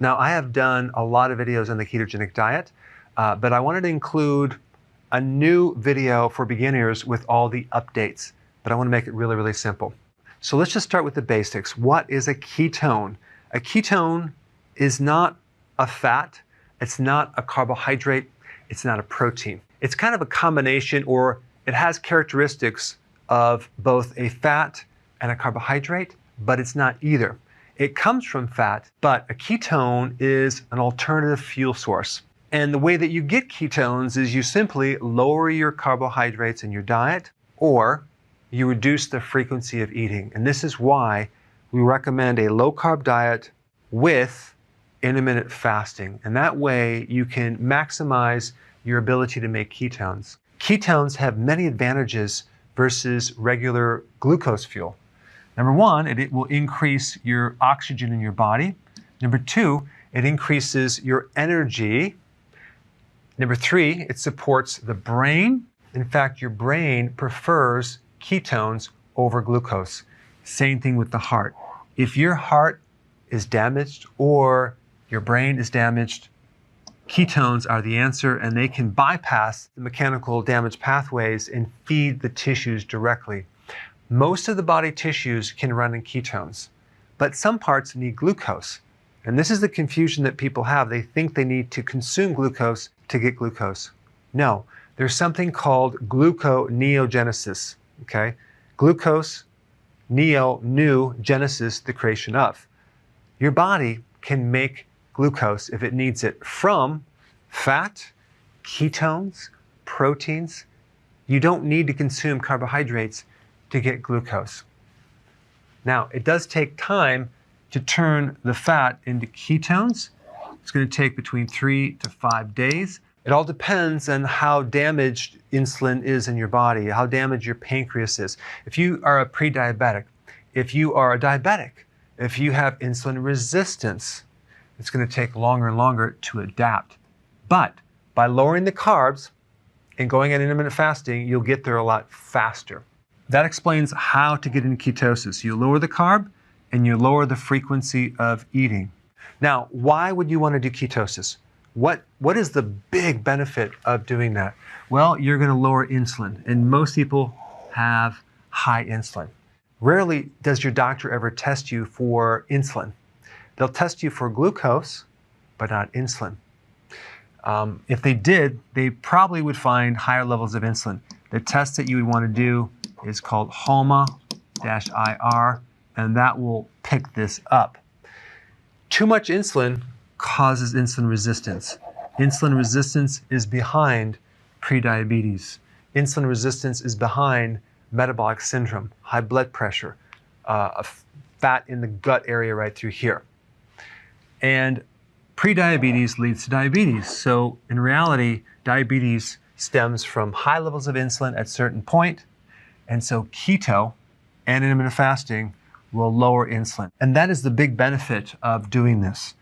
Now, I have done a lot of videos on the ketogenic diet, but I wanted to include a new video for beginners with all the updates, but I want to make it really, really simple. So let's just start with the basics. What is a ketone? A ketone is not a fat, it's not a carbohydrate, it's not a protein. It's kind of a combination, or it has characteristics of both a fat and a carbohydrate, but it's not either. It comes from fat, but a ketone is an alternative fuel source. And the way that you get ketones is you simply lower your carbohydrates in your diet, or you reduce the frequency of eating. And this is why we recommend a low-carb diet with intermittent fasting. And that way you can maximize your ability to make ketones. Ketones have many advantages versus regular glucose fuel. Number one, it will increase your oxygen in your body. Number two, it increases your energy. Number three, it supports the brain. In fact, your brain prefers ketones over glucose. Same thing with the heart. If your heart is damaged or your brain is damaged, ketones are the answer, and they can bypass the mechanical damage pathways and feed the tissues directly. Most of the body tissues can run in ketones, but some parts need glucose. And this is the confusion that people have. They think they need to consume glucose to get glucose. No, there's something called gluconeogenesis, okay? Glucose, new, genesis, the creation of. Your body can make glucose if it needs it from fat, ketones, proteins. You don't need to consume carbohydrates to get glucose. Now, it does take time to turn the fat into ketones. It's going to take between 3 to 5 days. It all depends on how damaged insulin is in your body, how damaged your pancreas is. If you are a pre-diabetic, if you are a diabetic, if you have insulin resistance, it's going to take longer and longer to adapt. But by lowering the carbs and going on intermittent fasting, you'll get there a lot faster. That explains how to get into ketosis. You lower the carb and you lower the frequency of eating. Now, why would you want to do ketosis? What is the big benefit of doing that? Well, you're going to lower insulin, and most people have high insulin. Rarely does your doctor ever test you for insulin. They'll test you for glucose, but not insulin. If they did, they probably would find higher levels of insulin. The test that you would want to do is called HOMA-IR, and that will pick this up. Too much insulin causes insulin resistance. Insulin resistance is behind prediabetes. Insulin resistance is behind metabolic syndrome, high blood pressure, fat in the gut area right through here. And prediabetes leads to diabetes. So in reality, diabetes stems from high levels of insulin at a certain point. And so keto and intermittent fasting will lower insulin. And that is the big benefit of doing this.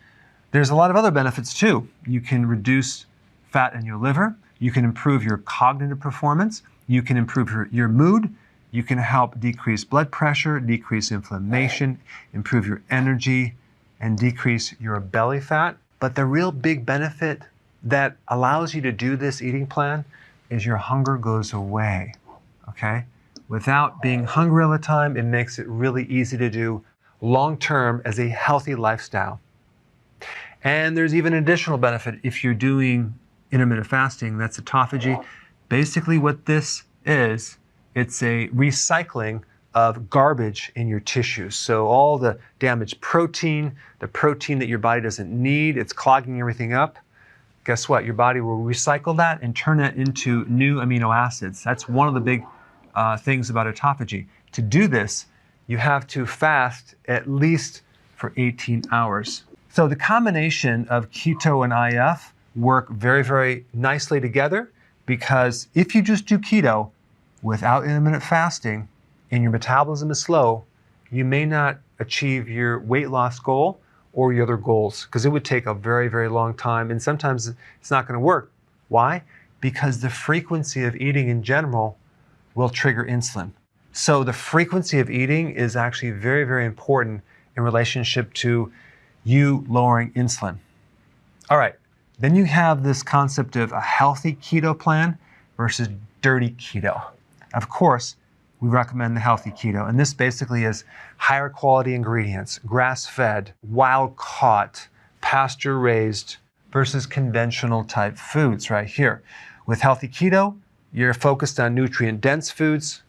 There's a lot of other benefits too. You can reduce fat in your liver. You can improve your cognitive performance. You can improve your mood. You can help decrease blood pressure, decrease inflammation, improve your energy, and decrease your belly fat. But the real big benefit that allows you to do this eating plan is your hunger goes away, okay? Without being hungry all the time, it makes it really easy to do long-term as a healthy lifestyle. And there's even an additional benefit if you're doing intermittent fasting, that's autophagy. Basically what this is, it's a recycling of garbage in your tissues. So all the damaged protein, the protein that your body doesn't need, it's clogging everything up. Guess what? Your body will recycle that and turn that into new amino acids. That's one of the big things about autophagy. To do this, you have to fast at least for 18 hours. So the combination of keto and IF work very, very nicely together, because if you just do keto without intermittent fasting and your metabolism is slow, you may not achieve your weight loss goal or your other goals, because it would take a very, very long time, and sometimes it's not going to work. Why? Because the frequency of eating in general will trigger insulin. So the frequency of eating is actually very, very important in relationship to you lowering insulin. All right, then you have this concept of a healthy keto plan versus dirty keto. Of course, we recommend the healthy keto, and this basically is higher quality ingredients, grass-fed, wild-caught, pasture-raised versus conventional type foods right here. With healthy keto, you're focused on nutrient-dense foods.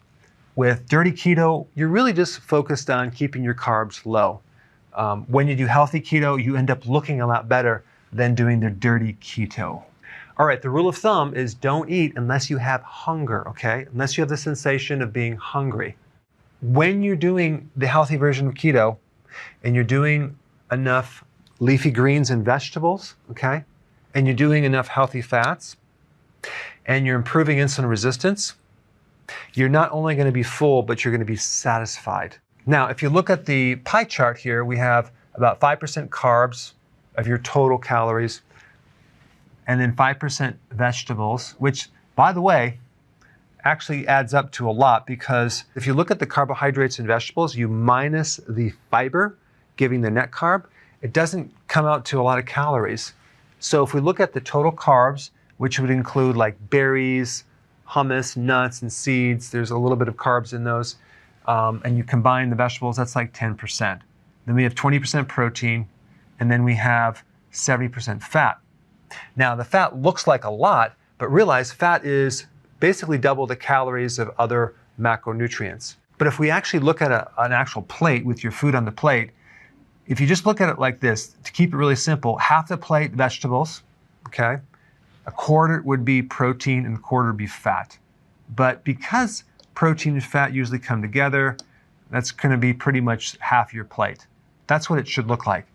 With dirty keto, you're really just focused on keeping your carbs low. When you do healthy keto, you end up looking a lot better than doing the dirty keto. All right, the rule of thumb is don't eat unless you have hunger, okay? Unless you have the sensation of being hungry. When you're doing the healthy version of keto and you're doing enough leafy greens and vegetables, okay? And you're doing enough healthy fats and you're improving insulin resistance, you're not only going to be full, but you're going to be satisfied. Now, if you look at the pie chart here, we have about 5% carbs of your total calories, and then 5% vegetables, which, by the way, actually adds up to a lot, because if you look at the carbohydrates and vegetables, you minus the fiber, giving the net carb, it doesn't come out to a lot of calories. So if we look at the total carbs, which would include like berries, hummus, nuts, and seeds, there's a little bit of carbs in those, and you combine the vegetables, that's like 10%. Then we have 20% protein, and then we have 70% fat. Now, the fat looks like a lot, but realize fat is basically double the calories of other macronutrients. But if we actually look at an actual plate with your food on the plate, if you just look at it like this, to keep it really simple, half the plate vegetables, okay? A quarter would be protein and a quarter would be fat. But because protein and fat usually come together, that's going to be pretty much half your plate. That's what it should look like.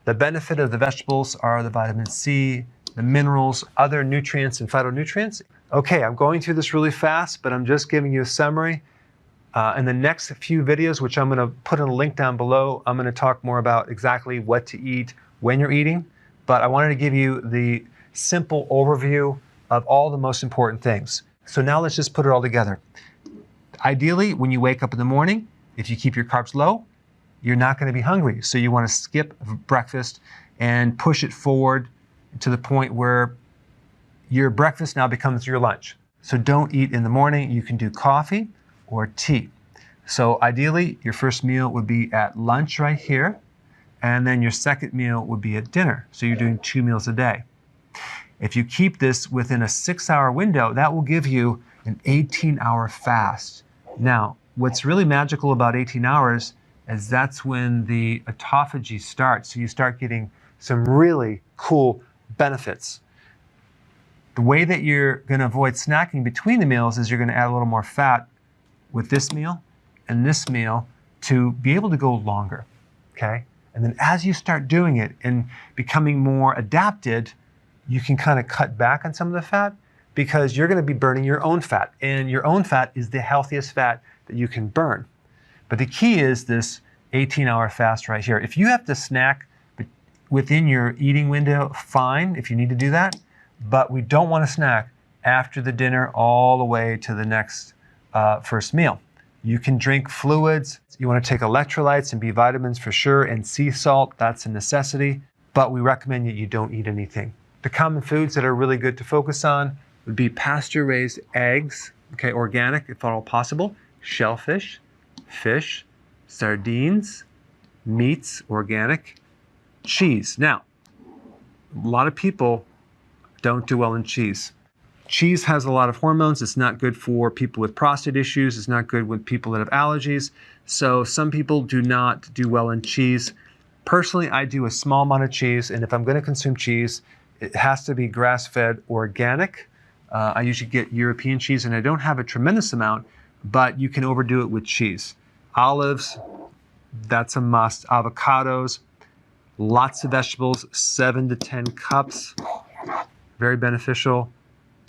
The benefit of the vegetables are the vitamin C, the minerals, other nutrients and phytonutrients. Okay, I'm going through this really fast, but I'm just giving you a summary. In the next few videos, which I'm going to put in a link down below, I'm going to talk more about exactly what to eat when you're eating. But I wanted to give you the simple overview of all the most important things. So now let's just put it all together. Ideally, when you wake up in the morning, if you keep your carbs low, you're not going to be hungry. So you want to skip breakfast and push it forward to the point where your breakfast now becomes your lunch. So don't eat in the morning. You can do coffee or tea. So ideally, your first meal would be at lunch right here, and then your second meal would be at dinner. So you're doing 2 meals a day. If you keep this within a 6-hour window, that will give you an 18-hour fast. Now, what's really magical about 18 hours is that's when the autophagy starts. So you start getting some really cool benefits. The way that you're going to avoid snacking between the meals is you're going to add a little more fat with this meal and this meal to be able to go longer, okay? And then as you start doing it and becoming more adapted, you can kind of cut back on some of the fat because you're going to be burning your own fat. And your own fat is the healthiest fat that you can burn. But the key is this 18-hour fast right here. If you have to snack within your eating window, fine, if you need to do that. But we don't want to snack after the dinner all the way to the next first meal. You can drink fluids. You want to take electrolytes and B vitamins for sure, and sea salt, that's a necessity. But we recommend that you don't eat anything. The common foods that are really good to focus on would be pasture-raised eggs, okay, organic if at all possible, shellfish, fish, sardines, meats, organic, cheese. Now, a lot of people don't do well in cheese. Cheese has a lot of hormones. It's not good for people with prostate issues. It's not good with people that have allergies. So some people do not do well in cheese. Personally, I do a small amount of cheese, and if I'm going to consume cheese, it has to be grass-fed organic. I usually get European cheese, and I don't have a tremendous amount, but you can overdo it with cheese. Olives, that's a must. Avocados, lots of vegetables, 7 to 10 cups, very beneficial.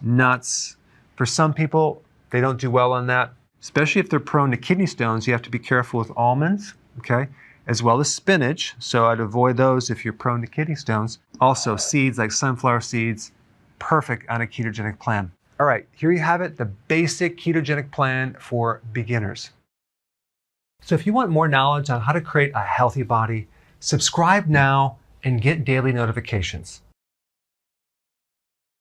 Nuts, for some people, they don't do well on that, especially if they're prone to kidney stones. You have to be careful with almonds, okay, as well as spinach. So I'd avoid those if you're prone to kidney stones. Also, seeds like sunflower seeds, perfect on a ketogenic plan. All right, here you have it, the basic ketogenic plan for beginners. So if you want more knowledge on how to create a healthy body, Subscribe now and get daily notifications.